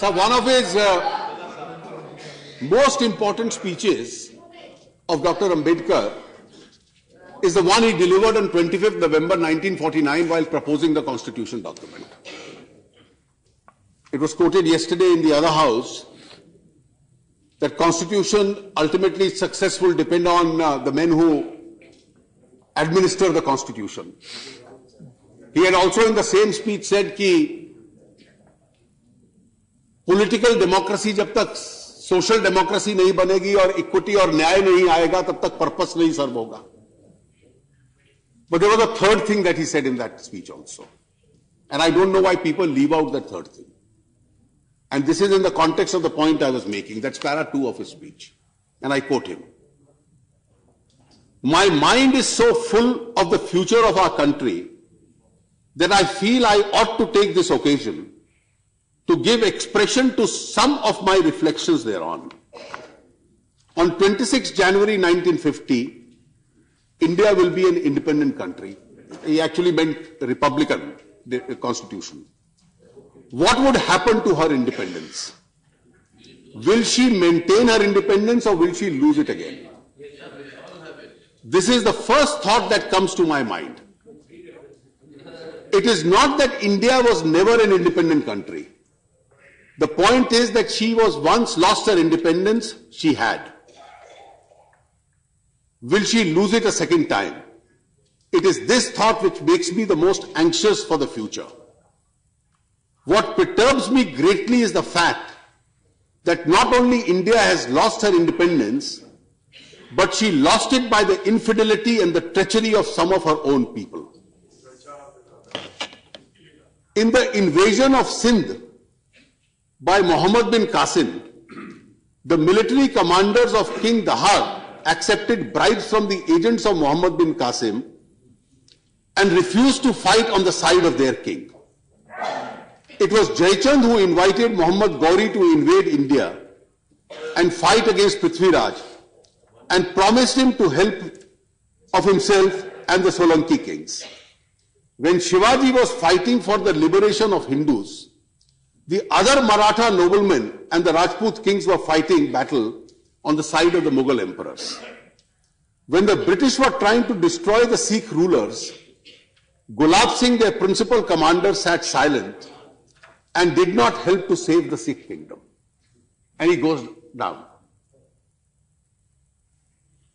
So one of his most important speeches of Dr. Ambedkar is the one he delivered on 25th November 1949 while proposing the constitution document. It was quoted yesterday in the other house that constitution ultimately successful depend on the men who administer the constitution. He had also in the same speech said कि political democracy जब तक social democracy नहीं बनेगी और equity और न्याय नहीं आएगा तब तक पर्पस नहीं सर्व होगा. But there was a third thing that he said in that speech also. And I don't know why people leave out that third thing. And this is in the context of the point I was making. That's para 2 of his speech. And I quote him. My mind is so full of the future of our country that I feel I ought to take this occasion to give expression to some of my reflections thereon. On 26 January 1950, India will be an independent country. He actually meant Republican constitution. What would happen to her independence? Will she maintain her independence or will she lose it again? This is the first thought that comes to my mind. It is not that India was never an independent country. The point is that she was once lost her independence, she had. Will she lose it a second time? It is this thought which makes me the most anxious for the future. What perturbs me greatly is the fact that not only India has lost her independence, but she lost it by the infidelity and the treachery of some of her own people. In the invasion of Sindh by Muhammad bin Qasim, the military commanders of King Dahar accepted bribes from the agents of Muhammad bin Qasim and refused to fight on the side of their king. It was Jaichand who invited Muhammad Gauri to invade India and fight against Prithviraj and promised him to help of himself and the Solanki kings. When Shivaji was fighting for the liberation of Hindus, the other Maratha noblemen and the Rajput kings were fighting battle on the side of the Mughal emperors. When the British were trying to destroy the Sikh rulers, Gulab Singh, their principal commander, sat silent and did not help to save the Sikh kingdom. And he goes down.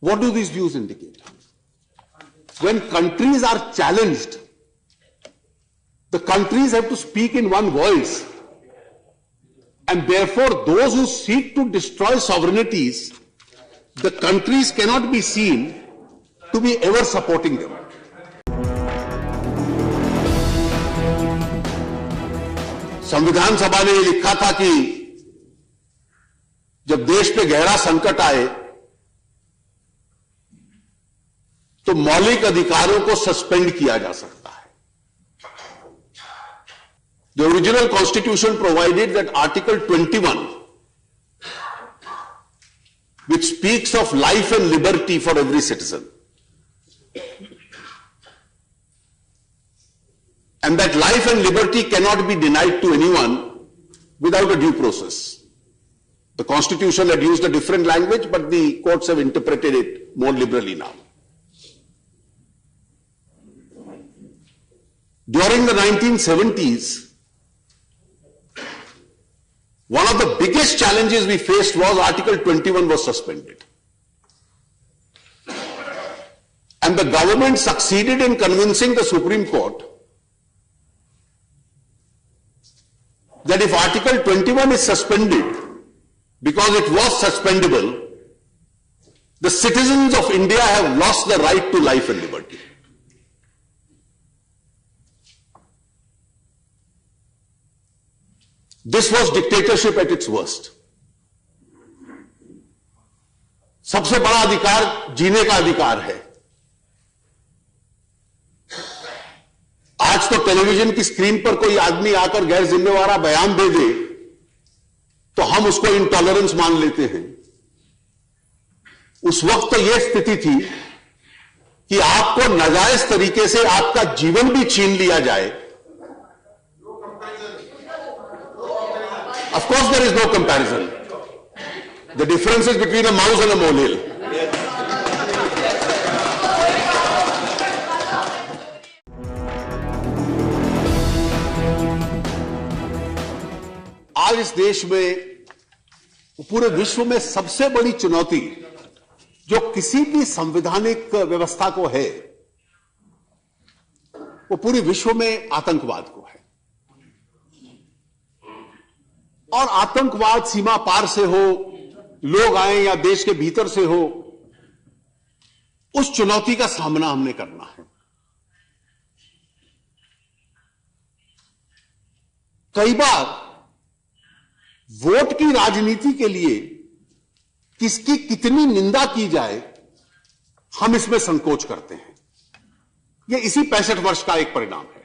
What do these views indicate? When countries are challenged, the countries have to speak in one voice. And therefore, those who seek to destroy sovereignties, the countries cannot be seen to be ever supporting them. संविधान सभा ने ये लिखा था कि जब देश पे गहरा संकट आए तो मौलिक अधिकारों को सस्पेंड किया जा सकता है. The original constitution provided that Article 21, which speaks of life and liberty for every citizen, and that life and liberty cannot be denied to anyone without a due process. The constitution had used a different language, but the courts have interpreted it more liberally now. During the 1970s, one of the biggest challenges we faced was Article 21 was suspended. And the government succeeded in convincing the Supreme Court that if Article 21 is suspended, because it was suspendable, the citizens of India have lost the right to life and liberty. This was dictatorship at its worst. सबसे बड़ा अधिकार जीने का अधिकार है. आज तो television की स्क्रीन पर कोई आदमी आकर गैर जिम्मेवार बयान दे दे तो हम उसको इंटॉलरेंस मान लेते हैं. उस वक्त तो यह स्थिति थी कि आपको नाजायज तरीके से आपका जीवन भी छीन लिया जाए. Of Of course, there is no comparison. The difference is between a mouse and a molehill. आज इस देश में, पूरे विश्व में सबसे बड़ी चुनौती जो किसी भी संवैधानिक व्यवस्था को है, वो पूरे विश्व में आतंकवाद को है। और आतंकवाद सीमा पार से हो, लोग आए या देश के भीतर से हो, उस चुनौती का सामना हमने करना है। कई बार वोट की राजनीति के लिए किसकी कितनी निंदा की जाए, हम इसमें संकोच करते हैं। यह इसी 65 वर्ष का एक परिणाम है।